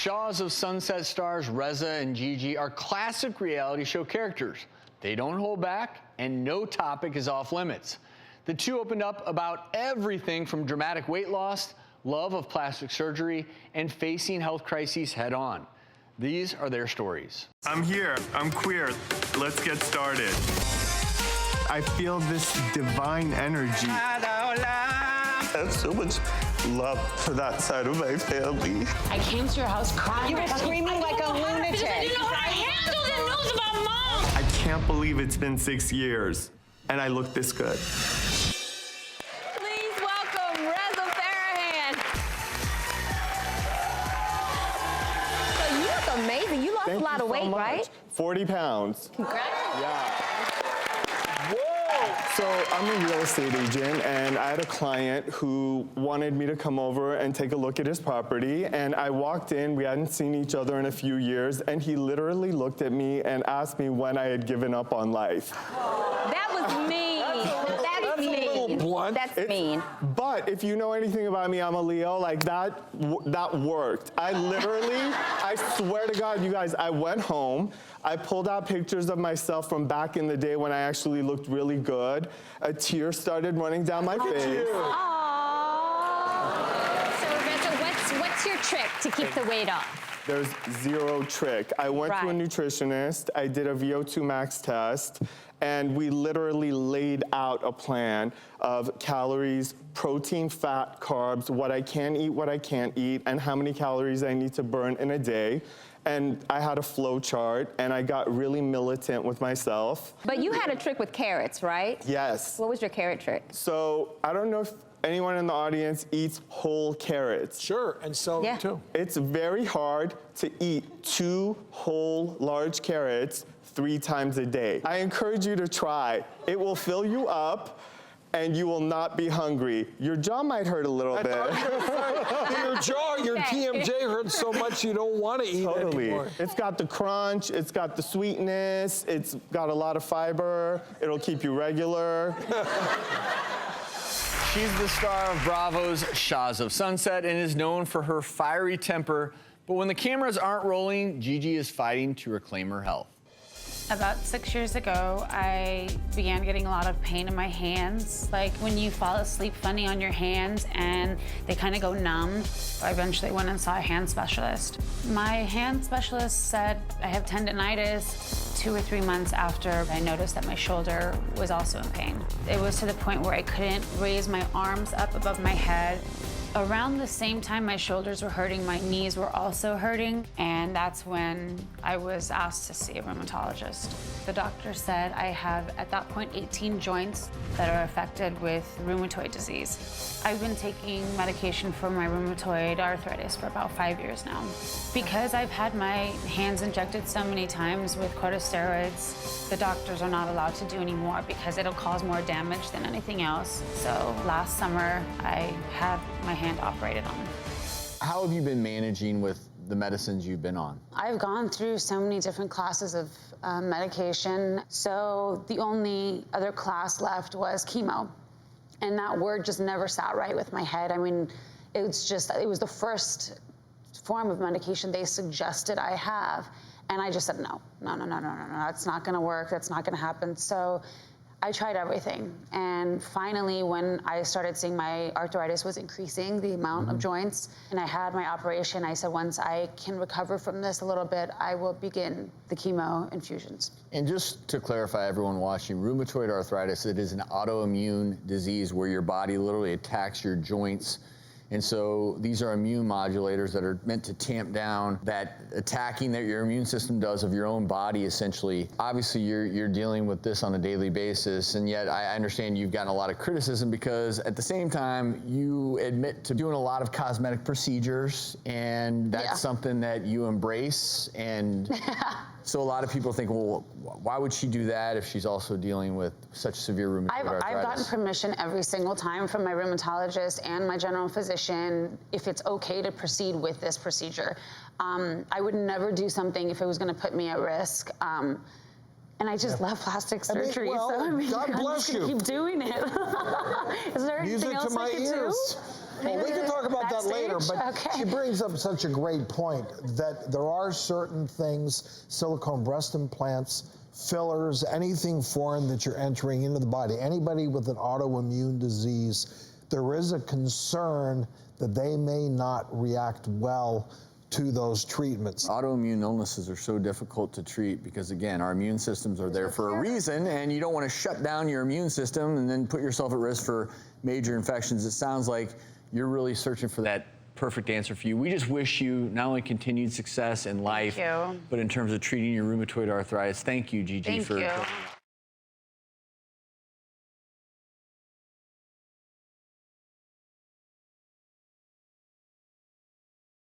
Shahs of Sunset stars Reza and Gigi are classic reality show characters. They don't hold back, and no topic is off limits. The two opened up about everything from dramatic weight loss, love of plastic surgery, and facing health crises head on. These are their stories. I'm here. I'm queer. Let's get started. I feel this divine energy. I have so much love for that side of my family. I came to your house crying. You were screaming like a lunatic. Because I didn't know how to handle the news about Mom. I can't believe it's been 6 years, and I look this good. Please welcome Reza Farrah. So you look amazing. You lost a lot of weight, right? 40 pounds. Congratulations. Yeah. So I'm a real estate agent, and I had a client who wanted me to come over and take a look at his property. And I walked in, we hadn't seen each other in a few years, and he literally looked at me and asked me when I had given up on life. That was mean. That's mean. A little blunt. That's mean. But if you know anything about me, I'm a Leo, like that worked. I literally, I swear to God, you guys, I went home, I pulled out pictures of myself from back in the day when I actually looked really good. A tear started running down my face. Aww. So Reza, what's your trick to keep the weight off? There's zero trick. I went to a nutritionist, I did a VO2 max test, and we literally laid out a plan of calories, protein, fat, carbs, what I can eat, what I can't eat, and how many calories I need to burn in a day. And I had a flow chart, and I got really militant with myself. But you had a trick with carrots, right? Yes. What was your carrot trick? So I don't know if anyone in the audience eats whole carrots. Sure, and celery too. It's very hard to eat 2 whole large carrots 3 times a day. I encourage you to try. It will fill you up, and you will not be hungry. Your jaw might hurt a little bit. Your jaw, your TMJ hurts so much you don't want to eat anymore. It's got the crunch, it's got the sweetness, it's got a lot of fiber, it'll keep you regular. She's the star of Bravo's Shahs of Sunset and is known for her fiery temper. But when the cameras aren't rolling, Gigi is fighting to reclaim her health. About 6 years ago, I began getting a lot of pain in my hands. Like when you fall asleep funny on your hands and they kind of go numb. I eventually went and saw a hand specialist. My hand specialist said I have tendinitis. 2 or 3 months after, I noticed that my shoulder was also in pain. It was to the point where I couldn't raise my arms up above my head. Around the same time my shoulders were hurting, my knees were also hurting, and that's when I was asked to see a rheumatologist. The doctor said I have, at that point, 18 joints that are affected with rheumatoid disease. I've been taking medication for my rheumatoid arthritis for about 5 years now. Because I've had my hands injected so many times with corticosteroids, the doctors are not allowed to do any more because it'll cause more damage than anything else. So last summer, I had my hand operated on. How have you been managing with the medicines you've been on? I've gone through so many different classes of medication. So the only other class left was chemo. And that word just never sat right with my head. I mean, it was the first form of medication they suggested I have. And I just said, no, that's not gonna work, that's not gonna happen. So I tried everything. And finally, when I started seeing my arthritis was increasing, the amount of joints, and I had my operation, I said, once I can recover from this a little bit, I will begin the chemo infusions. And just to clarify, everyone watching, rheumatoid arthritis, it is an autoimmune disease where your body literally attacks your joints. And so these are immune modulators that are meant to tamp down that attacking that your immune system does of your own body, essentially. Obviously, you're dealing with this on a daily basis, and yet I understand you've gotten a lot of criticism because at the same time, you admit to doing a lot of cosmetic procedures, and that's something that you embrace. And so a lot of people think, well, why would she do that if she's also dealing with such severe rheumatoid arthritis? I've gotten permission every single time from my rheumatologist and my general physician if it's okay to proceed with this procedure. I would never do something if it was going to put me at risk. And I just love plastic surgery, God I'm bless just gonna you. keep doing it. Is there anything else I could do? maybe Well, we can talk about that later, backstage? but Okay. she brings up such a great point that there are certain things, silicone breast implants, fillers, anything foreign that you're entering into the body. Anybody with an autoimmune disease, there is a concern that they may not react well to those treatments. Autoimmune illnesses are so difficult to treat because, again, our immune systems are there for a reason, and you don't want to shut down your immune system and then put yourself at risk for major infections. It sounds like you're really searching for that perfect answer for you. We just wish you not only continued success in life, but in terms of treating your rheumatoid arthritis. Thank you, Gigi, Thank for you. joining us.